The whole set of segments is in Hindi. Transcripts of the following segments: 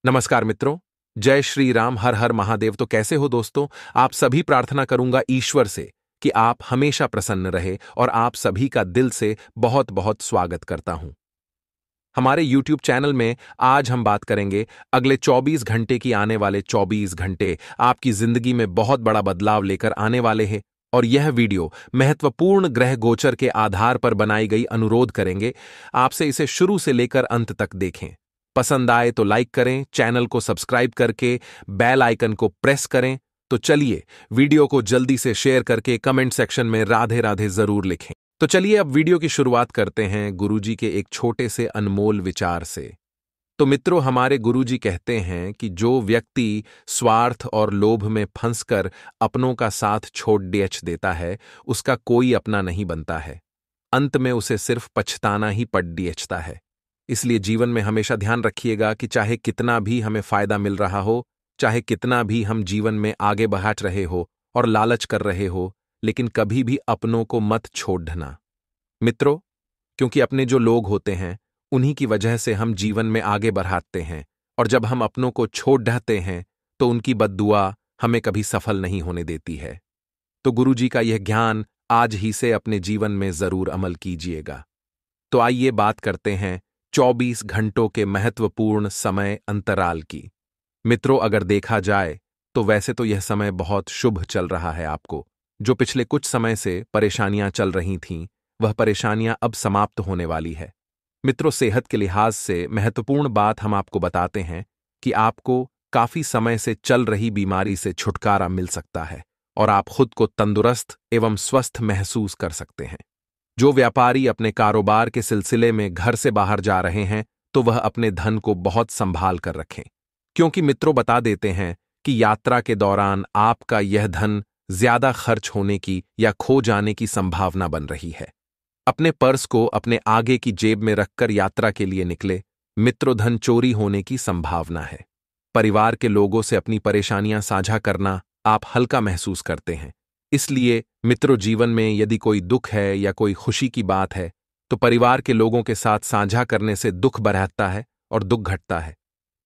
नमस्कार मित्रों। जय श्री राम, हर हर महादेव। तो कैसे हो दोस्तों? आप सभी प्रार्थना करूंगा ईश्वर से कि आप हमेशा प्रसन्न रहे और आप सभी का दिल से बहुत बहुत स्वागत करता हूं हमारे YouTube चैनल में। आज हम बात करेंगे अगले 24 घंटे की। आने वाले 24 घंटे आपकी जिंदगी में बहुत बड़ा बदलाव लेकर आने वाले हैं और यह वीडियो महत्वपूर्ण ग्रह गोचर के आधार पर बनाई गई। अनुरोध करेंगे आपसे इसे शुरू से लेकर अंत तक देखें। पसंद आए तो लाइक करें, चैनल को सब्सक्राइब करके बेल आइकन को प्रेस करें। तो चलिए वीडियो को जल्दी से शेयर करके कमेंट सेक्शन में राधे राधे जरूर लिखें। तो चलिए अब वीडियो की शुरुआत करते हैं गुरुजी के एक छोटे से अनमोल विचार से। तो मित्रों, हमारे गुरुजी कहते हैं कि जो व्यक्ति स्वार्थ और लोभ में फंसकर अपनों का साथ छोड़ देता है, उसका कोई अपना नहीं बनता है। अंत में उसे सिर्फ पछताना ही पड़ता है। इसलिए जीवन में हमेशा ध्यान रखिएगा कि चाहे कितना भी हमें फायदा मिल रहा हो, चाहे कितना भी हम जीवन में आगे बढ़ रहे हो और लालच कर रहे हो, लेकिन कभी भी अपनों को मत छोड़ना मित्रों। क्योंकि अपने जो लोग होते हैं उन्हीं की वजह से हम जीवन में आगे बढ़ाते हैं, और जब हम अपनों को छोड़ देते हैं तो उनकी बद्दुआ हमें कभी सफल नहीं होने देती है। तो गुरुजी का यह ज्ञान आज ही से अपने जीवन में जरूर अमल कीजिएगा। तो आइए बात करते हैं 24 घंटों के महत्वपूर्ण समय अंतराल की। मित्रों, अगर देखा जाए तो वैसे तो यह समय बहुत शुभ चल रहा है। आपको जो पिछले कुछ समय से परेशानियां चल रही थीं, वह परेशानियां अब समाप्त होने वाली है। मित्रों, सेहत के लिहाज से महत्वपूर्ण बात हम आपको बताते हैं कि आपको काफी समय से चल रही बीमारी से छुटकारा मिल सकता है और आप खुद को तंदुरुस्त एवं स्वस्थ महसूस कर सकते हैं। जो व्यापारी अपने कारोबार के सिलसिले में घर से बाहर जा रहे हैं, तो वह अपने धन को बहुत संभाल कर रखें, क्योंकि मित्रों बता देते हैं कि यात्रा के दौरान आपका यह धन ज्यादा खर्च होने की या खो जाने की संभावना बन रही है। अपने पर्स को अपने आगे की जेब में रखकर यात्रा के लिए निकले। मित्रों, धन चोरी होने की संभावना है। परिवार के लोगों से अपनी परेशानियां साझा करना आप हल्का महसूस करते हैं। इसलिए मित्रों, जीवन में यदि कोई दुख है या कोई खुशी की बात है, तो परिवार के लोगों के साथ साझा करने से दुख बढ़ता है और दुख घटता है।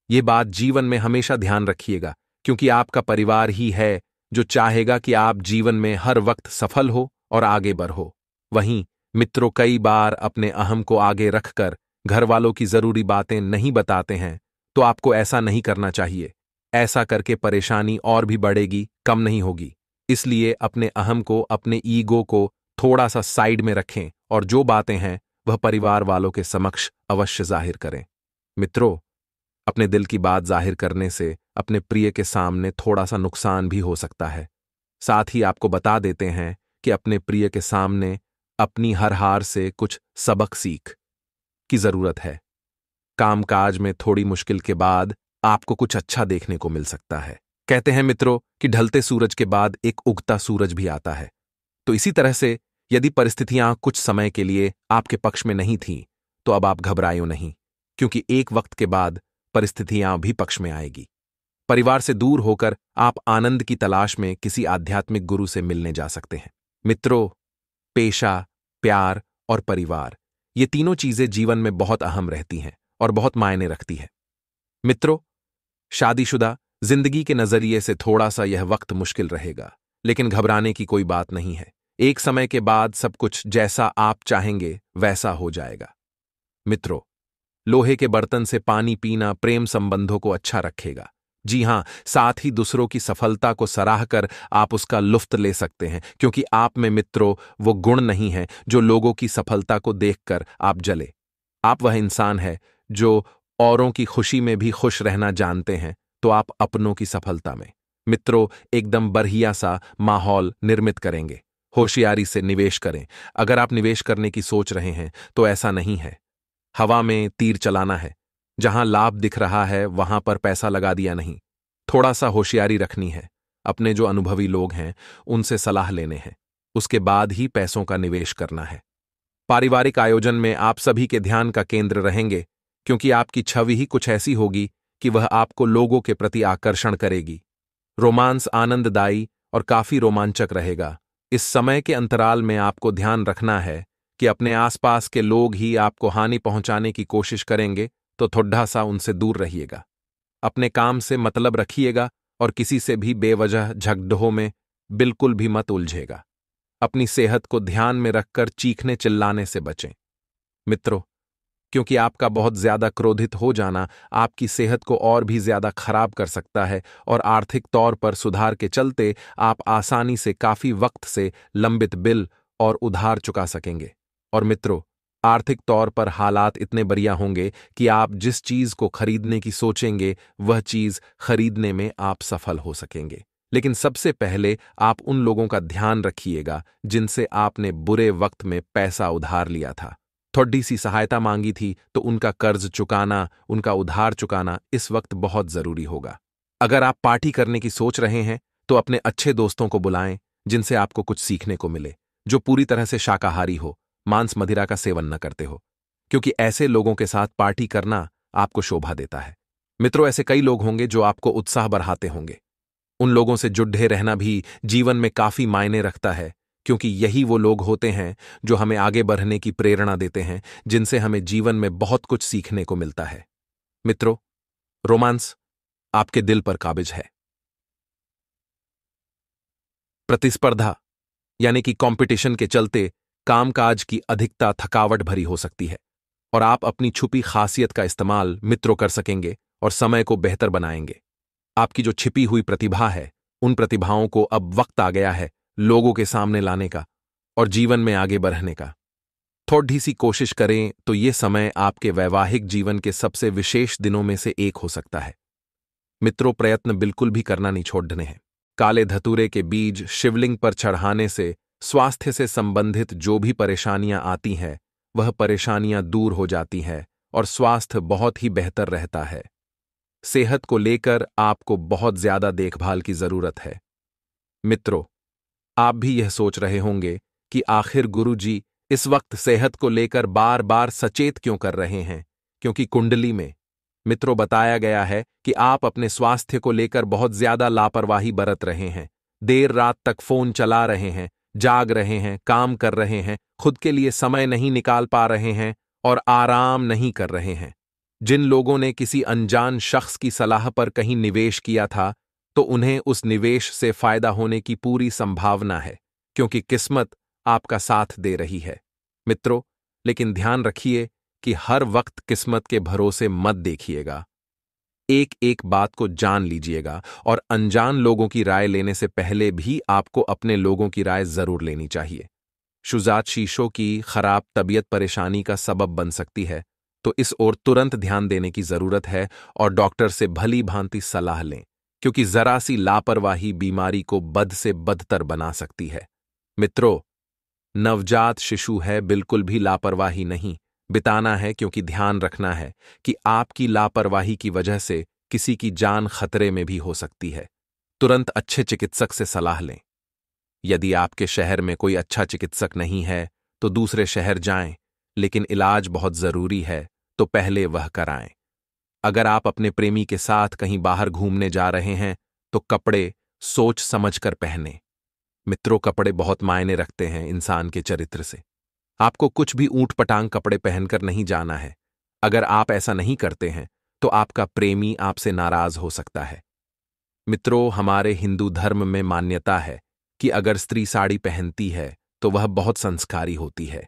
ये बात जीवन में हमेशा ध्यान रखिएगा, क्योंकि आपका परिवार ही है जो चाहेगा कि आप जीवन में हर वक्त सफल हो और आगे बढ़ो। वहीं मित्रों, कई बार अपने अहम को आगे रखकर घर वालों की जरूरी बातें नहीं बताते हैं, तो आपको ऐसा नहीं करना चाहिए। ऐसा करके परेशानी और भी बढ़ेगी, कम नहीं होगी। इसलिए अपने अहम को, अपने ईगो को थोड़ा सा साइड में रखें और जो बातें हैं वह परिवार वालों के समक्ष अवश्य जाहिर करें। मित्रों, अपने दिल की बात जाहिर करने से अपने प्रिय के सामने थोड़ा सा नुकसान भी हो सकता है। साथ ही आपको बता देते हैं कि अपने प्रिय के सामने अपनी हर हार से कुछ सबक सीख की जरूरत है। कामकाज में थोड़ी मुश्किल के बाद आपको कुछ अच्छा देखने को मिल सकता है। कहते हैं मित्रों कि ढलते सूरज के बाद एक उगता सूरज भी आता है। तो इसी तरह से यदि परिस्थितियां कुछ समय के लिए आपके पक्ष में नहीं थीं, तो अब आप घबराएं नहीं, क्योंकि एक वक्त के बाद परिस्थितियां भी पक्ष में आएगी। परिवार से दूर होकर आप आनंद की तलाश में किसी आध्यात्मिक गुरु से मिलने जा सकते हैं। मित्रों, पेशा, प्यार और परिवार, ये तीनों चीजें जीवन में बहुत अहम रहती हैं और बहुत मायने रखती हैं। मित्रों, शादीशुदा जिंदगी के नजरिए से थोड़ा सा यह वक्त मुश्किल रहेगा, लेकिन घबराने की कोई बात नहीं है। एक समय के बाद सब कुछ जैसा आप चाहेंगे वैसा हो जाएगा। मित्रों, लोहे के बर्तन से पानी पीना प्रेम संबंधों को अच्छा रखेगा। जी हां, साथ ही दूसरों की सफलता को सराहकर आप उसका लुफ्त ले सकते हैं, क्योंकि आप में मित्रों वो गुण नहीं है जो लोगों की सफलता को देखकर आप जले। आप वह इंसान है जो औरों की खुशी में भी खुश रहना जानते हैं, तो आप अपनों की सफलता में मित्रों एकदम बढ़िया सा माहौल निर्मित करेंगे। होशियारी से निवेश करें। अगर आप निवेश करने की सोच रहे हैं तो ऐसा नहीं है हवा में तीर चलाना है। जहां लाभ दिख रहा है वहां पर पैसा लगा दिया नहीं। थोड़ा सा होशियारी रखनी है। अपने जो अनुभवी लोग हैं उनसे सलाह लेने हैं, उसके बाद ही पैसों का निवेश करना है। पारिवारिक आयोजन में आप सभी के ध्यान का केंद्र रहेंगे, क्योंकि आपकी छवि ही कुछ ऐसी होगी कि वह आपको लोगों के प्रति आकर्षण करेगी। रोमांस आनंददायी और काफी रोमांचक रहेगा। इस समय के अंतराल में आपको ध्यान रखना है कि अपने आसपास के लोग ही आपको हानि पहुंचाने की कोशिश करेंगे, तो थोड़ा सा उनसे दूर रहिएगा। अपने काम से मतलब रखिएगा और किसी से भी बेवजह झगड़ों में बिल्कुल भी मत उलझेगा। अपनी सेहत को ध्यान में रखकर चीखने चिल्लाने से बचें। मित्रों, क्योंकि आपका बहुत ज्यादा क्रोधित हो जाना आपकी सेहत को और भी ज्यादा खराब कर सकता है और आर्थिक तौर पर सुधार के चलते आप आसानी से काफी वक्त से लंबित बिल और उधार चुका सकेंगे। और मित्रों, आर्थिक तौर पर हालात इतने बढ़िया होंगे कि आप जिस चीज को खरीदने की सोचेंगे वह चीज खरीदने में आप सफल हो सकेंगे। लेकिन सबसे पहले आप उन लोगों का ध्यान रखिएगा जिनसे आपने बुरे वक्त में पैसा उधार लिया था, थोड़ी सी सहायता मांगी थी, तो उनका कर्ज चुकाना, उनका उधार चुकाना इस वक्त बहुत जरूरी होगा। अगर आप पार्टी करने की सोच रहे हैं तो अपने अच्छे दोस्तों को बुलाएं जिनसे आपको कुछ सीखने को मिले, जो पूरी तरह से शाकाहारी हो, मांस मदिरा का सेवन न करते हो, क्योंकि ऐसे लोगों के साथ पार्टी करना आपको शोभा देता है। मित्रों, ऐसे कई लोग होंगे जो आपको उत्साह बढ़ाते होंगे। उन लोगों से जुड़े रहना भी जीवन में काफी मायने रखता है, क्योंकि यही वो लोग होते हैं जो हमें आगे बढ़ने की प्रेरणा देते हैं, जिनसे हमें जीवन में बहुत कुछ सीखने को मिलता है। मित्रों, रोमांस आपके दिल पर काबिज है। प्रतिस्पर्धा यानी कि कंपटीशन के चलते कामकाज की अधिकता थकावट भरी हो सकती है और आप अपनी छुपी खासियत का इस्तेमाल मित्रों कर सकेंगे और समय को बेहतर बनाएंगे। आपकी जो छिपी हुई प्रतिभा है, उन प्रतिभाओं को अब वक्त आ गया है लोगों के सामने लाने का और जीवन में आगे बढ़ने का। थोड़ी सी कोशिश करें तो ये समय आपके वैवाहिक जीवन के सबसे विशेष दिनों में से एक हो सकता है। मित्रों, प्रयत्न बिल्कुल भी करना नहीं छोड़ने हैं। काले धतूरे के बीज शिवलिंग पर चढ़ाने से स्वास्थ्य से संबंधित जो भी परेशानियां आती हैं वह परेशानियां दूर हो जाती हैं और स्वास्थ्य बहुत ही बेहतर रहता है। सेहत को लेकर आपको बहुत ज्यादा देखभाल की जरूरत है। मित्रों, आप भी यह सोच रहे होंगे कि आखिर गुरुजी इस वक्त सेहत को लेकर बार बार सचेत क्यों कर रहे हैं, क्योंकि कुंडली में मित्रों बताया गया है कि आप अपने स्वास्थ्य को लेकर बहुत ज्यादा लापरवाही बरत रहे हैं। देर रात तक फोन चला रहे हैं, जाग रहे हैं, काम कर रहे हैं, खुद के लिए समय नहीं निकाल पा रहे हैं और आराम नहीं कर रहे हैं। जिन लोगों ने किसी अनजान शख्स की सलाह पर कहीं निवेश किया था तो उन्हें उस निवेश से फायदा होने की पूरी संभावना है, क्योंकि किस्मत आपका साथ दे रही है। मित्रों, लेकिन ध्यान रखिए कि हर वक्त किस्मत के भरोसे मत देखिएगा। एक एक बात को जान लीजिएगा और अनजान लोगों की राय लेने से पहले भी आपको अपने लोगों की राय जरूर लेनी चाहिए। शुजात शीशों की खराब तबीयत परेशानी का सबब बन सकती है, तो इस ओर तुरंत ध्यान देने की जरूरत है और डॉक्टर से भली भांति सलाह लें, क्योंकि जरा सी लापरवाही बीमारी को बद से बदतर बना सकती है। मित्रों, नवजात शिशु है, बिल्कुल भी लापरवाही नहीं बिताना है, क्योंकि ध्यान रखना है कि आपकी लापरवाही की वजह से किसी की जान खतरे में भी हो सकती है। तुरंत अच्छे चिकित्सक से सलाह लें। यदि आपके शहर में कोई अच्छा चिकित्सक नहीं है तो दूसरे शहर जाएं, लेकिन इलाज बहुत जरूरी है तो पहले वह कराएं। अगर आप अपने प्रेमी के साथ कहीं बाहर घूमने जा रहे हैं तो कपड़े सोच समझकर पहने। मित्रों, कपड़े बहुत मायने रखते हैं इंसान के चरित्र से। आपको कुछ भी ऊंट पटांग कपड़े पहनकर नहीं जाना है। अगर आप ऐसा नहीं करते हैं तो आपका प्रेमी आपसे नाराज हो सकता है। मित्रों, हमारे हिंदू धर्म में मान्यता है कि अगर स्त्री साड़ी पहनती है तो वह बहुत संस्कारी होती है,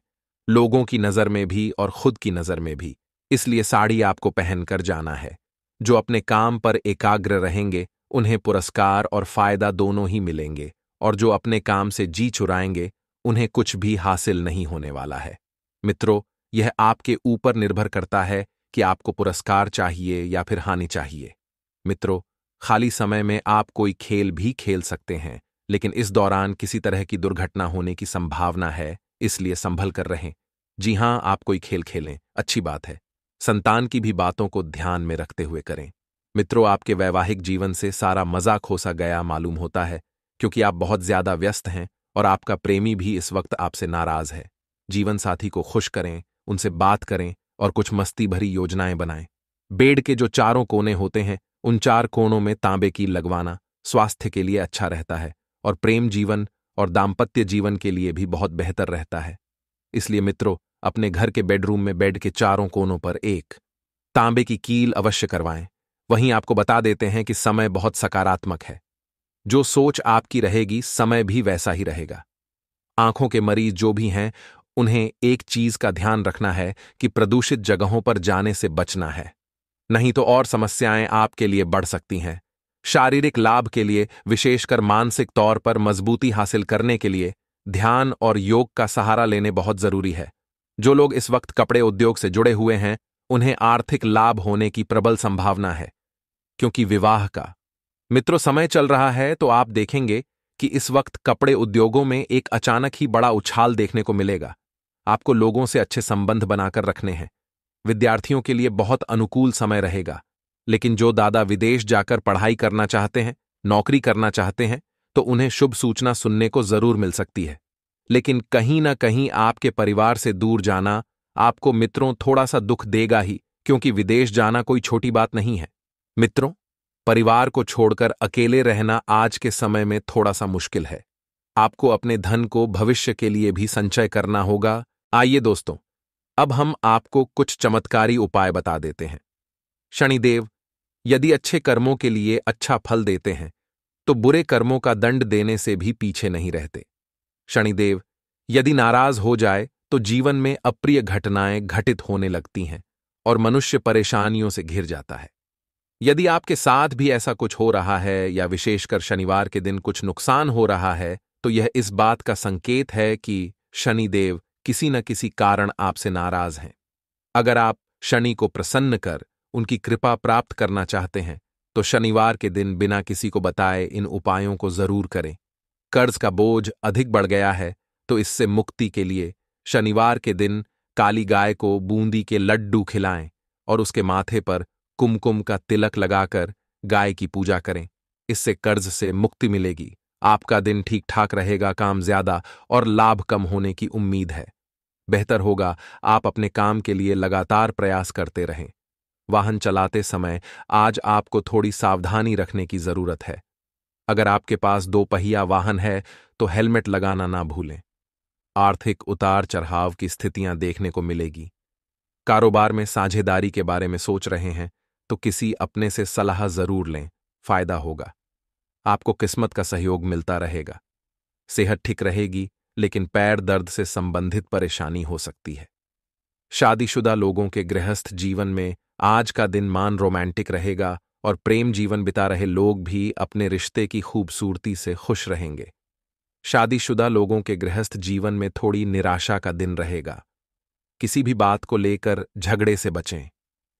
लोगों की नजर में भी और खुद की नजर में भी। इसलिए साड़ी आपको पहनकर जाना है। जो अपने काम पर एकाग्र रहेंगे उन्हें पुरस्कार और फायदा दोनों ही मिलेंगे, और जो अपने काम से जी चुराएंगे उन्हें कुछ भी हासिल नहीं होने वाला है। मित्रों, यह आपके ऊपर निर्भर करता है कि आपको पुरस्कार चाहिए या फिर हानि चाहिए। मित्रों, खाली समय में आप कोई खेल भी खेल सकते हैं, लेकिन इस दौरान किसी तरह की दुर्घटना होने की संभावना है, इसलिए संभल कर रहें। जी हां, आप कोई खेल खेलें, अच्छी बात है। संतान की भी बातों को ध्यान में रखते हुए करें। मित्रों, आपके वैवाहिक जीवन से सारा मजा खोसा गया मालूम होता है, क्योंकि आप बहुत ज्यादा व्यस्त हैं और आपका प्रेमी भी इस वक्त आपसे नाराज है। जीवन साथी को खुश करें, उनसे बात करें और कुछ मस्ती भरी योजनाएं बनाएं। बेड के जो चारों कोने होते हैं उन चार कोनों में तांबे की लगवाना स्वास्थ्य के लिए अच्छा रहता है और प्रेम जीवन और दाम्पत्य जीवन के लिए भी बहुत बेहतर रहता है। इसलिए मित्रों, अपने घर के बेडरूम में बेड के चारों कोनों पर एक तांबे की कील अवश्य करवाएं। वहीं आपको बता देते हैं कि समय बहुत सकारात्मक है। जो सोच आपकी रहेगी, समय भी वैसा ही रहेगा। आंखों के मरीज जो भी हैं, उन्हें एक चीज का ध्यान रखना है कि प्रदूषित जगहों पर जाने से बचना है, नहीं तो और समस्याएं आपके लिए बढ़ सकती हैं। शारीरिक लाभ के लिए, विशेषकर मानसिक तौर पर मजबूती हासिल करने के लिए, ध्यान और योग का सहारा लेने बहुत जरूरी है। जो लोग इस वक्त कपड़े उद्योग से जुड़े हुए हैं, उन्हें आर्थिक लाभ होने की प्रबल संभावना है, क्योंकि विवाह का मित्रों समय चल रहा है, तो आप देखेंगे कि इस वक्त कपड़े उद्योगों में एक अचानक ही बड़ा उछाल देखने को मिलेगा। आपको लोगों से अच्छे संबंध बनाकर रखने हैं। विद्यार्थियों के लिए बहुत अनुकूल समय रहेगा। लेकिन जो दादा विदेश जाकर पढ़ाई करना चाहते हैं, नौकरी करना चाहते हैं, तो उन्हें शुभ सूचना सुनने को जरूर मिल सकती है। लेकिन कहीं ना कहीं आपके परिवार से दूर जाना आपको मित्रों थोड़ा सा दुख देगा ही, क्योंकि विदेश जाना कोई छोटी बात नहीं है। मित्रों, परिवार को छोड़कर अकेले रहना आज के समय में थोड़ा सा मुश्किल है। आपको अपने धन को भविष्य के लिए भी संचय करना होगा। आइए दोस्तों, अब हम आपको कुछ चमत्कारी उपाय बता देते हैं। शनिदेव यदि अच्छे कर्मों के लिए अच्छा फल देते हैं, तो बुरे कर्मों का दंड देने से भी पीछे नहीं रहते। शनिदेव यदि नाराज हो जाए तो जीवन में अप्रिय घटनाएं घटित होने लगती हैं और मनुष्य परेशानियों से घिर जाता है। यदि आपके साथ भी ऐसा कुछ हो रहा है या विशेषकर शनिवार के दिन कुछ नुकसान हो रहा है, तो यह इस बात का संकेत है कि शनिदेव किसी न किसी कारण आपसे नाराज हैं। अगर आप शनि को प्रसन्न कर उनकी कृपा प्राप्त करना चाहते हैं, तो शनिवार के दिन बिना किसी को बताए इन उपायों को जरूर करें। कर्ज का बोझ अधिक बढ़ गया है, तो इससे मुक्ति के लिए शनिवार के दिन काली गाय को बूंदी के लड्डू खिलाएं और उसके माथे पर कुमकुम का तिलक लगाकर गाय की पूजा करें। इससे कर्ज से मुक्ति मिलेगी। आपका दिन ठीक ठाक रहेगा, काम ज्यादा और लाभ कम होने की उम्मीद है। बेहतर होगा आप अपने काम के लिए लगातार प्रयास करते रहें। वाहन चलाते समय आज आपको थोड़ी सावधानी रखने की जरूरत है। अगर आपके पास दो पहिया वाहन है तो हेलमेट लगाना ना भूलें। आर्थिक उतार चढ़ाव की स्थितियां देखने को मिलेगी। कारोबार में साझेदारी के बारे में सोच रहे हैं तो किसी अपने से सलाह जरूर लें, फायदा होगा। आपको किस्मत का सहयोग मिलता रहेगा। सेहत ठीक रहेगी, लेकिन पैर दर्द से संबंधित परेशानी हो सकती है। शादीशुदा लोगों के गृहस्थ जीवन में आज का दिन मान रोमांटिक रहेगा और प्रेम जीवन बिता रहे लोग भी अपने रिश्ते की खूबसूरती से खुश रहेंगे। शादीशुदा लोगों के गृहस्थ जीवन में थोड़ी निराशा का दिन रहेगा। किसी भी बात को लेकर झगड़े से बचें।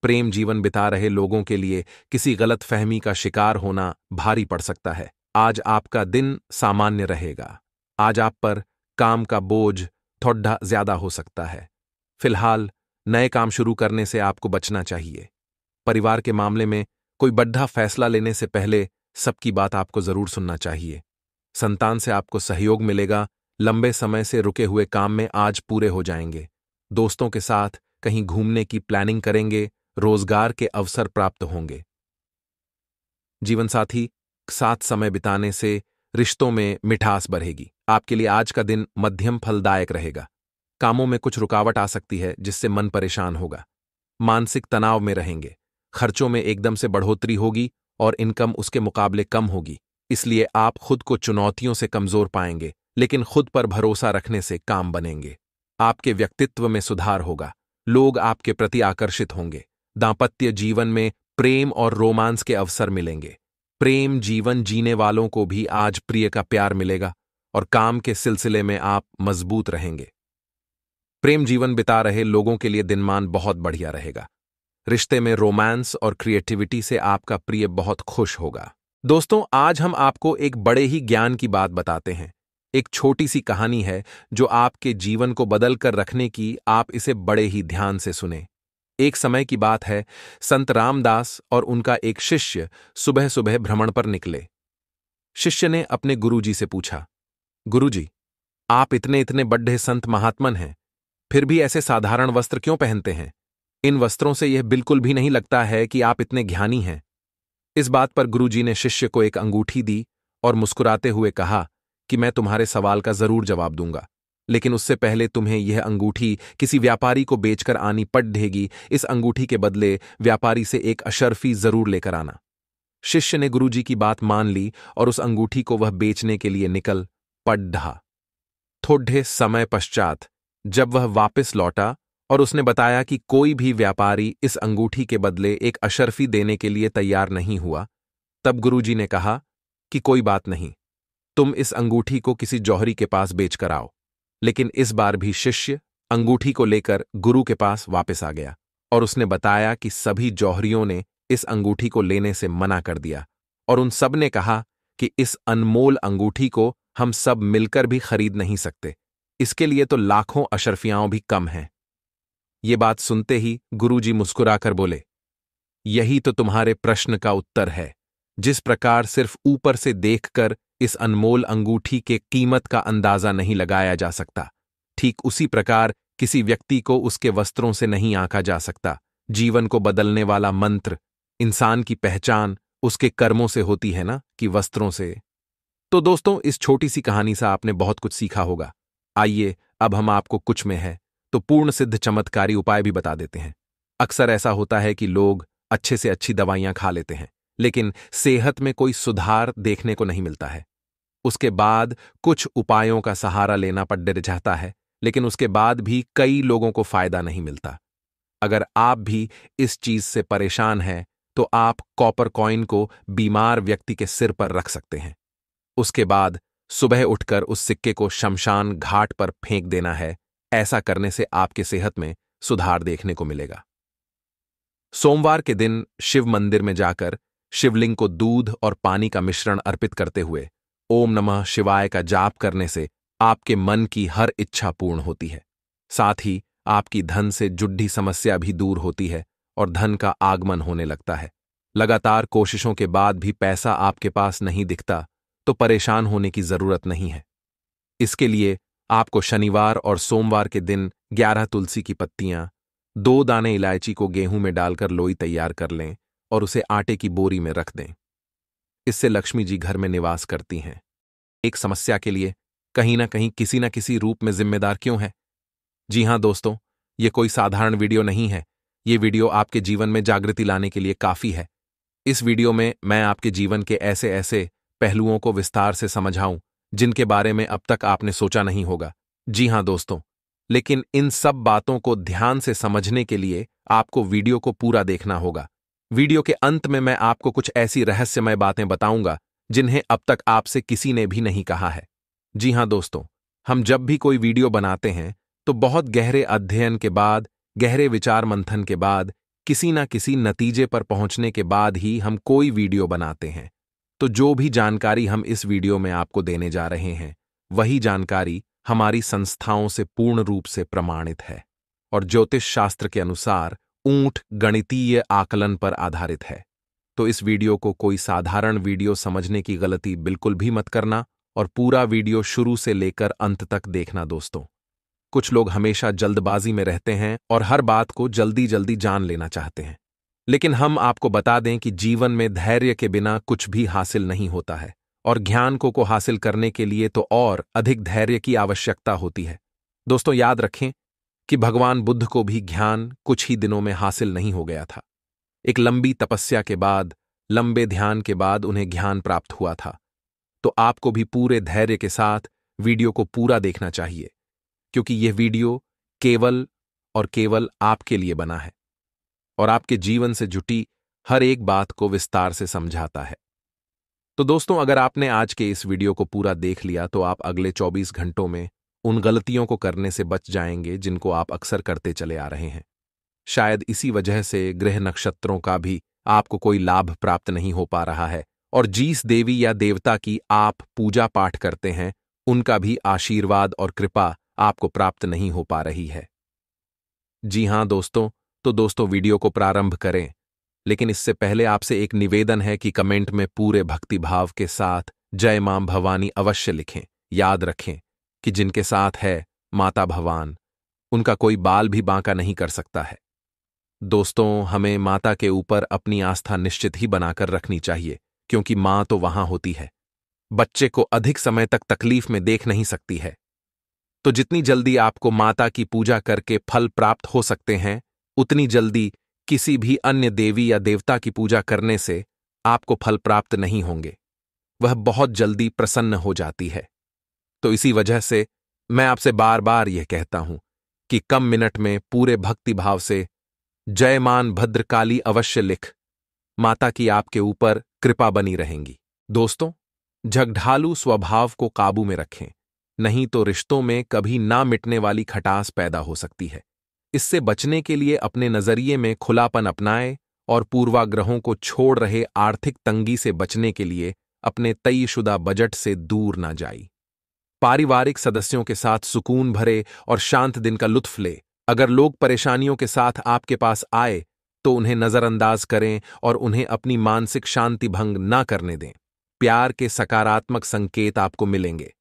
प्रेम जीवन बिता रहे लोगों के लिए किसी गलत फहमी का शिकार होना भारी पड़ सकता है। आज आपका दिन सामान्य रहेगा। आज आप पर काम का बोझ थोड़ा ज्यादा हो सकता है। फिलहाल नए काम शुरू करने से आपको बचना चाहिए। परिवार के मामले में कोई बड़ा फैसला लेने से पहले सबकी बात आपको जरूर सुनना चाहिए। संतान से आपको सहयोग मिलेगा। लंबे समय से रुके हुए काम में आज पूरे हो जाएंगे। दोस्तों के साथ कहीं घूमने की प्लानिंग करेंगे। रोजगार के अवसर प्राप्त होंगे। जीवनसाथी साथ समय बिताने से रिश्तों में मिठास बढ़ेगी। आपके लिए आज का दिन मध्यम फलदायक रहेगा। कामों में कुछ रुकावट आ सकती है, जिससे मन परेशान होगा। मानसिक तनाव में रहेंगे। खर्चों में एकदम से बढ़ोतरी होगी और इनकम उसके मुकाबले कम होगी। इसलिए आप खुद को चुनौतियों से कमजोर पाएंगे, लेकिन खुद पर भरोसा रखने से काम बनेंगे। आपके व्यक्तित्व में सुधार होगा। लोग आपके प्रति आकर्षित होंगे। दांपत्य जीवन में प्रेम और रोमांस के अवसर मिलेंगे। प्रेम जीवन जीने वालों को भी आज प्रिय का प्यार मिलेगा और काम के सिलसिले में आप मजबूत रहेंगे। प्रेम जीवन बिता रहे लोगों के लिए दिनमान बहुत बढ़िया रहेगा। रिश्ते में रोमांस और क्रिएटिविटी से आपका प्रिय बहुत खुश होगा। दोस्तों, आज हम आपको एक बड़े ही ज्ञान की बात बताते हैं। एक छोटी सी कहानी है जो आपके जीवन को बदल कर रखने की। आप इसे बड़े ही ध्यान से सुने। एक समय की बात है, संत रामदास और उनका एक शिष्य सुबह सुबह भ्रमण पर निकले। शिष्य ने अपने गुरुजी से पूछा, गुरुजी, आप इतने इतने बड्ढे संत महात्मन हैं, फिर भी ऐसे साधारण वस्त्र क्यों पहनते हैं? इन वस्त्रों से यह बिल्कुल भी नहीं लगता है कि आप इतने ज्ञानी हैं। इस बात पर गुरुजी ने शिष्य को एक अंगूठी दी और मुस्कुराते हुए कहा कि मैं तुम्हारे सवाल का जरूर जवाब दूंगा। लेकिन उससे पहले तुम्हें यह अंगूठी किसी व्यापारी को बेचकर आनी पड़ेगी। इस अंगूठी के बदले व्यापारी से एक अशर्फी जरूर लेकर आना। शिष्य ने गुरुजी की बात मान ली और उस अंगूठी को वह बेचने के लिए निकल पड़ा। थोड़े समय पश्चात जब वह वापस लौटा और उसने बताया कि कोई भी व्यापारी इस अंगूठी के बदले एक अशर्फी देने के लिए तैयार नहीं हुआ, तब गुरुजी ने कहा कि कोई बात नहीं, तुम इस अंगूठी को किसी जौहरी के पास बेचकर आओ। लेकिन इस बार भी शिष्य अंगूठी को लेकर गुरु के पास वापस आ गया और उसने बताया कि सभी जौहरियों ने इस अंगूठी को लेने से मना कर दिया और उन सब ने कहा कि इस अनमोल अंगूठी को हम सब मिलकर भी खरीद नहीं सकते, इसके लिए तो लाखों अशर्फियाओं भी कम हैं। ये बात सुनते ही गुरुजी मुस्कुराकर बोले, यही तो तुम्हारे प्रश्न का उत्तर है। जिस प्रकार सिर्फ ऊपर से देखकर इस अनमोल अंगूठी के कीमत का अंदाजा नहीं लगाया जा सकता, ठीक उसी प्रकार किसी व्यक्ति को उसके वस्त्रों से नहीं आंका जा सकता। जीवन को बदलने वाला मंत्र इंसान की पहचान उसके कर्मों से होती है ना, कि वस्त्रों से। तो दोस्तों, इस छोटी सी कहानी से आपने बहुत कुछ सीखा होगा। आइए अब हम आपको कुछ में है तो पूर्ण सिद्ध चमत्कारी उपाय भी बता देते हैं। अक्सर ऐसा होता है कि लोग अच्छे से अच्छी दवाइयां खा लेते हैं, लेकिन सेहत में कोई सुधार देखने को नहीं मिलता है। उसके बाद कुछ उपायों का सहारा लेना पड़ जाता है, लेकिन उसके बाद भी कई लोगों को फायदा नहीं मिलता। अगर आप भी इस चीज से परेशान हैं, तो आप कॉपर कॉइन को बीमार व्यक्ति के सिर पर रख सकते हैं। उसके बाद सुबह उठकर उस सिक्के को शमशान घाट पर फेंक देना है। ऐसा करने से आपके सेहत में सुधार देखने को मिलेगा। सोमवार के दिन शिव मंदिर में जाकर शिवलिंग को दूध और पानी का मिश्रण अर्पित करते हुए ओम नमः शिवाय का जाप करने से आपके मन की हर इच्छा पूर्ण होती है। साथ ही आपकी धन से जुड़ी समस्या भी दूर होती है और धन का आगमन होने लगता है। लगातार कोशिशों के बाद भी पैसा आपके पास नहीं दिखता तो परेशान होने की जरूरत नहीं है। इसके लिए आपको शनिवार और सोमवार के दिन 11 तुलसी की पत्तियां, 2 दाने इलायची को गेहूं में डालकर लोई तैयार कर लें और उसे आटे की बोरी में रख दें। इससे लक्ष्मी जी घर में निवास करती हैं। एक समस्या के लिए कहीं ना कहीं किसी न किसी रूप में जिम्मेदार क्यों है? जी हां दोस्तों, ये कोई साधारण वीडियो नहीं है। ये वीडियो आपके जीवन में जागृति लाने के लिए काफी है। इस वीडियो में मैं आपके जीवन के ऐसे ऐसे पहलुओं को विस्तार से समझाऊं जिनके बारे में अब तक आपने सोचा नहीं होगा। जी हां दोस्तों, लेकिन इन सब बातों को ध्यान से समझने के लिए आपको वीडियो को पूरा देखना होगा। वीडियो के अंत में मैं आपको कुछ ऐसी रहस्यमय बातें बताऊंगा जिन्हें अब तक आपसे किसी ने भी नहीं कहा है। जी हां दोस्तों, हम जब भी कोई वीडियो बनाते हैं तो बहुत गहरे अध्ययन के बाद, गहरे विचार मंथन के बाद, किसी न किसी नतीजे पर पहुंचने के बाद ही हम कोई वीडियो बनाते हैं। तो जो भी जानकारी हम इस वीडियो में आपको देने जा रहे हैं, वही जानकारी हमारी संस्थाओं से पूर्ण रूप से प्रमाणित है और ज्योतिष शास्त्र के अनुसार ऊंट गणितीय आकलन पर आधारित है। तो इस वीडियो को कोई साधारण वीडियो समझने की गलती बिल्कुल भी मत करना और पूरा वीडियो शुरू से लेकर अंत तक देखना दोस्तों। कुछ लोग हमेशा जल्दबाजी में रहते हैं और हर बात को जल्दी जल्दी जान लेना चाहते हैं, लेकिन हम आपको बता दें कि जीवन में धैर्य के बिना कुछ भी हासिल नहीं होता है और ज्ञान को हासिल करने के लिए तो और अधिक धैर्य की आवश्यकता होती है। दोस्तों, याद रखें कि भगवान बुद्ध को भी ज्ञान कुछ ही दिनों में हासिल नहीं हो गया था। एक लंबी तपस्या के बाद, लंबे ध्यान के बाद उन्हें ज्ञान प्राप्त हुआ था। तो आपको भी पूरे धैर्य के साथ वीडियो को पूरा देखना चाहिए, क्योंकि यह वीडियो केवल और केवल आपके लिए बना है और आपके जीवन से जुटी हर एक बात को विस्तार से समझाता है। तो दोस्तों, अगर आपने आज के इस वीडियो को पूरा देख लिया तो आप अगले 24 घंटों में उन गलतियों को करने से बच जाएंगे जिनको आप अक्सर करते चले आ रहे हैं। शायद इसी वजह से ग्रह नक्षत्रों का भी आपको कोई लाभ प्राप्त नहीं हो पा रहा है और जिस देवी या देवता की आप पूजा पाठ करते हैं, उनका भी आशीर्वाद और कृपा आपको प्राप्त नहीं हो पा रही है। जी हां दोस्तों, तो दोस्तों वीडियो को प्रारंभ करें, लेकिन इससे पहले आपसे एक निवेदन है कि कमेंट में पूरे भक्तिभाव के साथ जय मां भवानी अवश्य लिखें। याद रखें कि जिनके साथ है माता भवान, उनका कोई बाल भी बांका नहीं कर सकता है। दोस्तों, हमें माता के ऊपर अपनी आस्था निश्चित ही बनाकर रखनी चाहिए, क्योंकि मां तो वहां होती है, बच्चे को अधिक समय तक तकलीफ में देख नहीं सकती है। तो जितनी जल्दी आपको माता की पूजा करके फल प्राप्त हो सकते हैं, उतनी जल्दी किसी भी अन्य देवी या देवता की पूजा करने से आपको फल प्राप्त नहीं होंगे। वह बहुत जल्दी प्रसन्न हो जाती है। तो इसी वजह से मैं आपसे बार बार यह कहता हूं कि कम मिनट में पूरे भक्ति भाव से जयमान भद्रकाली अवश्य लिख, माता की आपके ऊपर कृपा बनी रहेंगी। दोस्तों, झगड़ालू स्वभाव को काबू में रखें, नहीं तो रिश्तों में कभी ना मिटने वाली खटास पैदा हो सकती है। इससे बचने के लिए अपने नजरिए में खुलापन अपनाएं और पूर्वाग्रहों को छोड़ रहे आर्थिक तंगी से बचने के लिए अपने तयशुदा बजट से दूर ना जाए। पारिवारिक सदस्यों के साथ सुकून भरे और शांत दिन का लुत्फ ले। अगर लोग परेशानियों के साथ आपके पास आए तो उन्हें नजरअंदाज करें और उन्हें अपनी मानसिक शांति भंग ना करने दें। प्यार के सकारात्मक संकेत आपको मिलेंगे।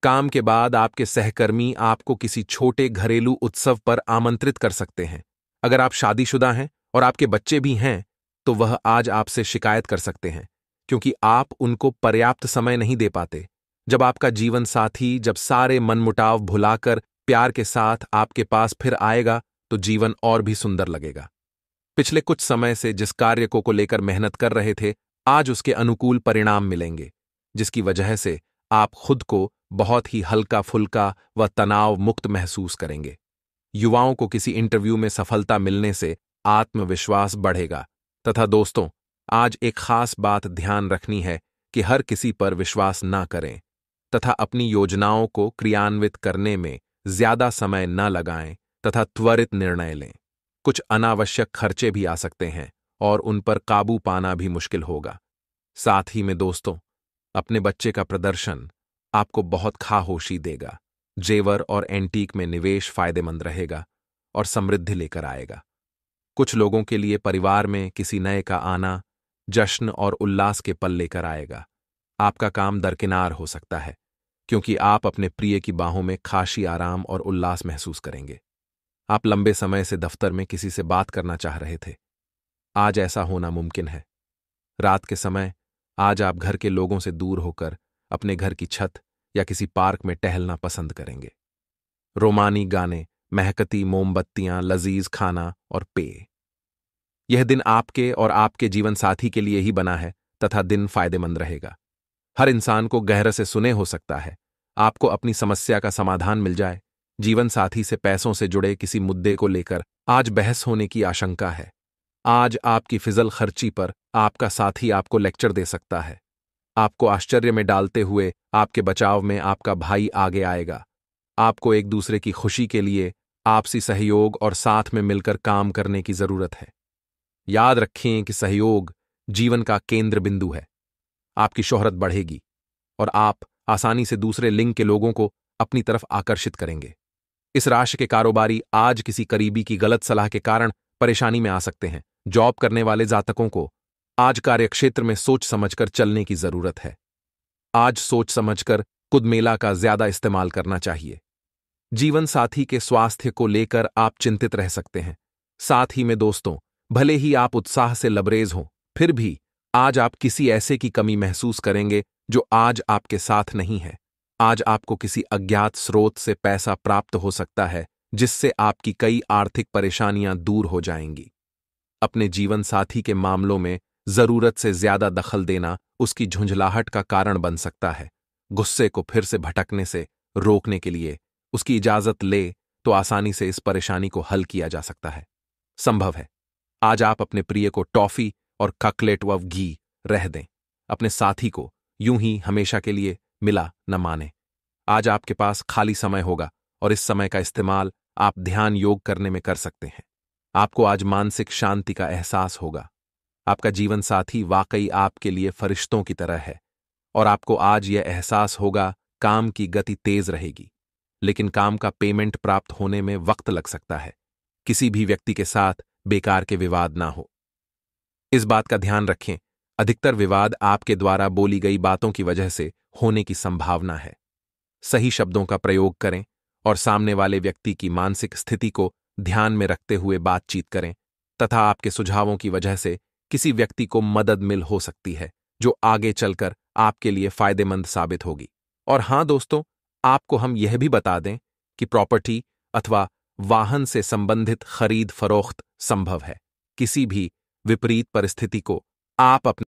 काम के बाद आपके सहकर्मी आपको किसी छोटे घरेलू उत्सव पर आमंत्रित कर सकते हैं। अगर आप शादीशुदा हैं और आपके बच्चे भी हैं तो वह आज आपसे शिकायत कर सकते हैं क्योंकि आप उनको पर्याप्त समय नहीं दे पाते। जब आपका जीवन साथी जब सारे मनमुटाव भुलाकर प्यार के साथ आपके पास फिर आएगा तो जीवन और भी सुंदर लगेगा। पिछले कुछ समय से जिस कार्य को लेकर मेहनत कर रहे थे, आज उसके अनुकूल परिणाम मिलेंगे, जिसकी वजह से आप खुद को बहुत ही हल्का फुल्का व तनाव मुक्त महसूस करेंगे। युवाओं को किसी इंटरव्यू में सफलता मिलने से आत्मविश्वास बढ़ेगा। तथा दोस्तों, आज एक खास बात ध्यान रखनी है कि हर किसी पर विश्वास ना करें तथा अपनी योजनाओं को क्रियान्वित करने में ज्यादा समय न लगाएं तथा त्वरित निर्णय लें। कुछ अनावश्यक खर्चे भी आ सकते हैं और उन पर काबू पाना भी मुश्किल होगा। साथ ही में दोस्तों, अपने बच्चे का प्रदर्शन आपको बहुत खामोशी देगा। जेवर और एंटीक में निवेश फायदेमंद रहेगा और समृद्धि लेकर आएगा। कुछ लोगों के लिए परिवार में किसी नए का आना जश्न और उल्लास के पल लेकर आएगा। आपका काम दरकिनार हो सकता है क्योंकि आप अपने प्रिय की बाहों में खासी आराम और उल्लास महसूस करेंगे। आप लंबे समय से दफ्तर में किसी से बात करना चाह रहे थे, आज ऐसा होना मुमकिन है। रात के समय आज आप घर के लोगों से दूर होकर अपने घर की छत या किसी पार्क में टहलना पसंद करेंगे। रोमानी गाने, महकती मोमबत्तियां, लजीज खाना और पेय। यह दिन आपके और आपके जीवन साथी के लिए ही बना है तथा दिन फायदेमंद रहेगा। हर इंसान को गहरे से सुने हो सकता है। आपको अपनी समस्या का समाधान मिल जाए। जीवन साथी से पैसों से जुड़े किसी मुद्दे को लेकर आज बहस होने की आशंका है। आज आपकी फिजल खर्ची पर आपका साथी आपको लेक्चर दे सकता है। आपको आश्चर्य में डालते हुए आपके बचाव में आपका भाई आगे आएगा। आपको एक दूसरे की खुशी के लिए आपसी सहयोग और साथ में मिलकर काम करने की जरूरत है। याद रखें कि सहयोग जीवन का केंद्र बिंदु है। आपकी शोहरत बढ़ेगी और आप आसानी से दूसरे लिंग के लोगों को अपनी तरफ आकर्षित करेंगे। इस राशि के कारोबारी आज किसी करीबी की गलत सलाह के कारण परेशानी में आ सकते हैं। जॉब करने वाले जातकों को आज कार्यक्षेत्र में सोच समझकर चलने की जरूरत है। आज सोच समझकर कुदमेला का ज्यादा इस्तेमाल करना चाहिए। जीवन साथी के स्वास्थ्य को लेकर आप चिंतित रह सकते हैं। साथ ही में दोस्तों, भले ही आप उत्साह से लबरेज हों, फिर भी आज आप किसी ऐसे की कमी महसूस करेंगे जो आज आपके साथ नहीं है। आज आपको किसी अज्ञात स्रोत से पैसा प्राप्त हो सकता है जिससे आपकी कई आर्थिक परेशानियां दूर हो जाएंगी। अपने जीवन साथी के मामलों में जरूरत से ज्यादा दखल देना उसकी झुंझलाहट का कारण बन सकता है। गुस्से को फिर से भटकने से रोकने के लिए उसकी इजाजत ले तो आसानी से इस परेशानी को हल किया जा सकता है। संभव है आज आप अपने प्रिय को टॉफी और ककलेट व घी रह दें। अपने साथी को यूं ही हमेशा के लिए मिला न माने। आज आपके पास खाली समय होगा और इस समय का इस्तेमाल आप ध्यान योग करने में कर सकते हैं। आपको आज मानसिक शांति का एहसास होगा। आपका जीवन साथी वाकई आपके लिए फरिश्तों की तरह है और आपको आज यह एहसास होगा काम की गति तेज रहेगी, लेकिन काम का पेमेंट प्राप्त होने में वक्त लग सकता है। किसी भी व्यक्ति के साथ बेकार के विवाद ना हो, इस बात का ध्यान रखें। अधिकतर विवाद आपके द्वारा बोली गई बातों की वजह से होने की संभावना है। सही शब्दों का प्रयोग करें और सामने वाले व्यक्ति की मानसिक स्थिति को ध्यान में रखते हुए बातचीत करें तथा आपके सुझावों की वजह से किसी व्यक्ति को मदद मिल हो सकती है जो आगे चलकर आपके लिए फायदेमंद साबित होगी। और हां दोस्तों, आपको हम यह भी बता दें कि प्रॉपर्टी अथवा वाहन से संबंधित खरीद फरोख्त संभव है। किसी भी विपरीत परिस्थिति को आप अपने